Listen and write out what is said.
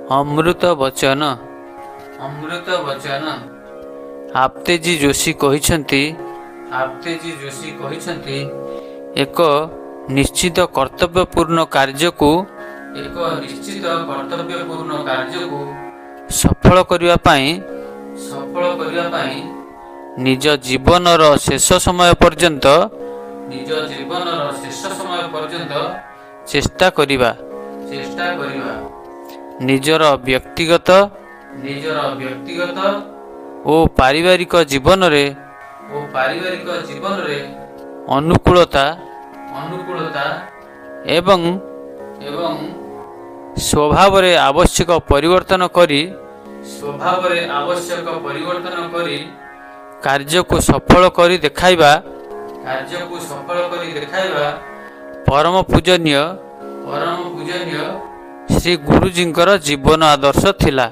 ଅମୃତ ବଚନ। ଅମୃତ ବଚନ। ଆପତେଜୀ ଯୋଶୀ କହିଛନ୍ତି ଏକ ନିଶ୍ଚିତ କର୍ତ୍ତବ୍ୟପୂର୍ଣ୍ଣ କାର୍ଯ୍ୟକୁ ସଫଳ କରିବା ପାଇଁ ନିଜ ଜୀବନର ଶେଷ ସମୟ ପର୍ଯ୍ୟନ୍ତ ଚେଷ୍ଟା କରିବା। ନିଜର ବ୍ୟକ୍ତିଗତ ଓ ପାରିବାରିକ ଜୀବନରେ ଅନୁକୂଳତା ଏବଂ ସ୍ୱଭାବରେ ଆବଶ୍ୟକ ପରିବର୍ତ୍ତନ କରି କାର୍ଯ୍ୟକୁ ସଫଳ କରି ଦେଖାଇବା ପରମ ପୂଜନୀୟ ଶ୍ରୀ ଗୁରୁଜୀଙ୍କର ଜୀବନ ଆଦର୍ଶ ଥିଲା।